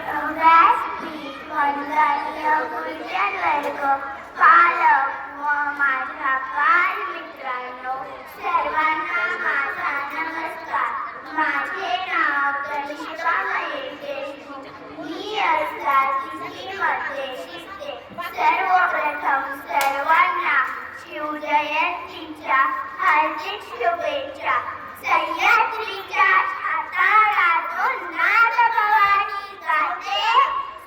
व्यासपीठ वंदनीय गुरुजन वर्ग, पालक व माझ्या बालमित्रांनो, सर्वांना माझा नमस्कार. माझे नाव तनिष्का महेश देशमुख. मी इयत्ता 3री मध्ये शिकते. सर्वप्रथम सर्वांना शिवजयंतीच्या हार्दिक शुभेच्छा. सह्याद्रीच्या छाताडातून नादभवानी गाते,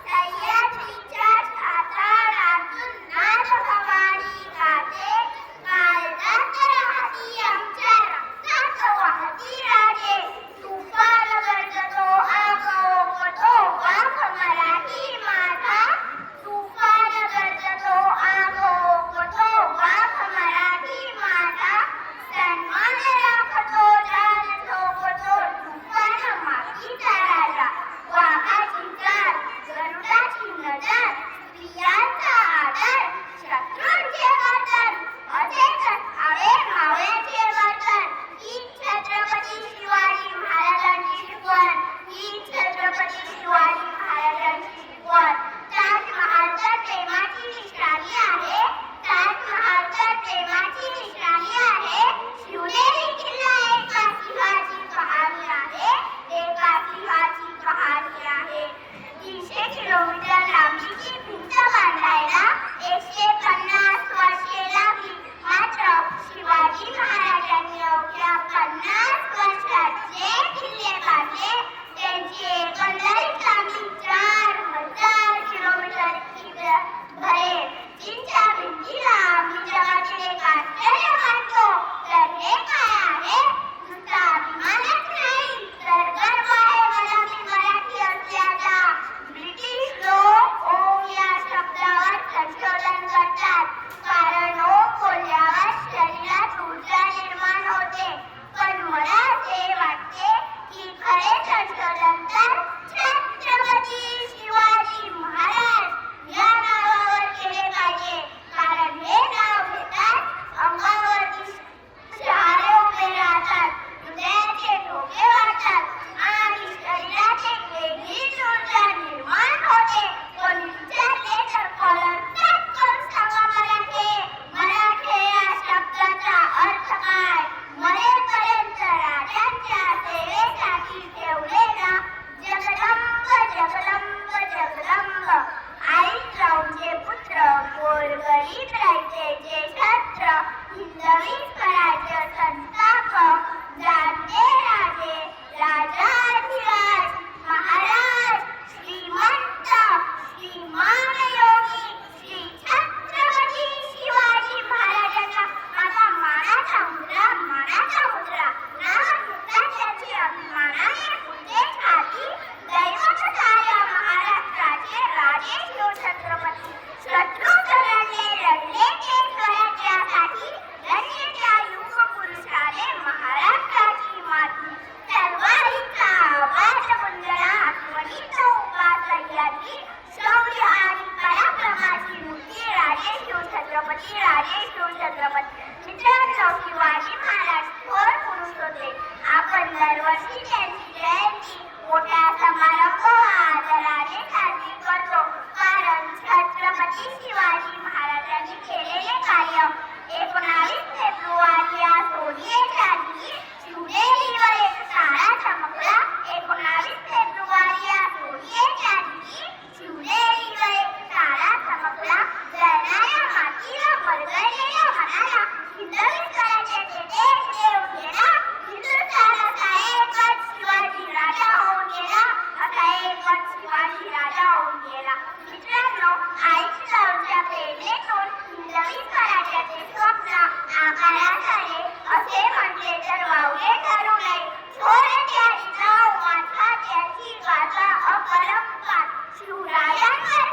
सह्याद्रीच्या छाताडातून नादभवानी गाते. काळजात राहती आमच्या रक्तात वाहती राजे, तुफान गरजतो आगोपतो वाघ मराठी माझा, तुफान गरजतो आगोपतो वाघ मराठी माझा. सन्मान राखतो जान ठोकतो तुफान मातीचा राजा. वाघाची चाल गरुडाची नजर, स्त्रियांचा आदर शत्रूंचे वर्तन, असेच असावे मावळ्याचे वर्तन. ही छत्रपती शिवाजी महाराजांची शिकवण, ही छत्रपती शिवाजी महाराजांची शिकवण. ताजमहाल तर प्रेमाची निशाणी आहे, ताजमहाल तर प्रेमाची निशाणी आहे. शिवनेरी किल्ला एका सिंहाची कहाणी आहे, एका सिंहाची कहाणी आहे. 300 किलोमीटर लांबीची भिंत बांधायला 150 वर्षे लागली. मात्र शिवाजी महाराजांनी अवघ्या 50 वर्षात जे किल्ले बांधले त्यांची एकंदरीत लांबी 4000 किलोमीटर इतकी भरेल. चीनच्या भिंतीला आम्ही जगातील एक आश्चर्य मानतो, तर हे काय आहे? नुसता अभिमानच नाही तर गर्व आहे मला मी मराठी असल्याचा. ब्रिटिश लोक ओम या शब्दावर संशोधन करतात, कारण ओम बोलल्यावर शरीरात ऊर्जा निर्माण होते. पण मला असे वाटते की खरे संशोधन तर छत्रपती शिवाजी महाराज या नावावर केले पाहिजे. कारण हे नाव घेताच अंगावरती शहारे उभे राहतात, हृदयाचे ठोके वाढतात आणि शरीरात एक वेगळीच ऊर्जा निर्माण होते. कोणी विचारले तर कळतात कोण सांगा मराठे. मराठे या शब्दाचा अर्थ काय? मरेपर्यंत राजांच्या सेवेसाठी ठेवलेला जगदंब जगदंब जगदंब. आईच रावचे पुत्र, गोरगरीब राहायचे जे छत्र, हिंदवी स्वराज्य संस्थापक, जाणते राजे राजाधिराज महाराज श्रीमंत श्रीमान योगी श्री छत्रपती शिवाजी महाराजांना माझा मानाचा मुद्रा, मानाचा मुद्रा. नाव घेता त्याची अभिमानाने फुलते छाती. दैवत साऱ्या महाराष्ट्राचे राजे शिवछत्रपती. शत्रू रडले रडले ते स्वराज्यासाठी, धन्य त्या युग पुरुषाने महाराष्ट्राची माती. तलवारीचा आवाज गुंजला, आठवणीचा उभा सह्याद्री, शौर्य आणि पराक्रमाची मूर्ती राजे शिवछत्रपती, राजे शिवछत्रपती. मित्रांनो, शिवाजी महाराज थोर पुरुष होते. आपण दरवर्षी त्यांची जयंती मोठ्या समारंभ व आदराने साजरी करतो, कारण छत्रपती शिवाजी महाराजांनी केलेले कार्य. 19 फेब्रुवारी या सोनियेच्या दिनी शिवनेरीवर एक तारा चमकला. 19 फेब्रुवारी या सोनियेच्या दिनी शिवनेरीवर एक तारा चमकला. जळणाऱ्या मातीला मरगळलेल्या मनाला हिंदवी स्वराज्याचे देश देऊन गेला. हिंदुस्थानाचा एकच शिवाजी राजा होऊन गेला, असा एकच शिवाजी राजा होऊन गेला. मित्रांनो, आईच रावच्या प्रेरणेतून हिंदवी स्वराज्याचे स्वप्न आकारात आले असे म्हटले तर वावगे ठरू नये. थोर त्या जिजाऊ माता त्याची गाथा अपरंपार. शिवरायांवर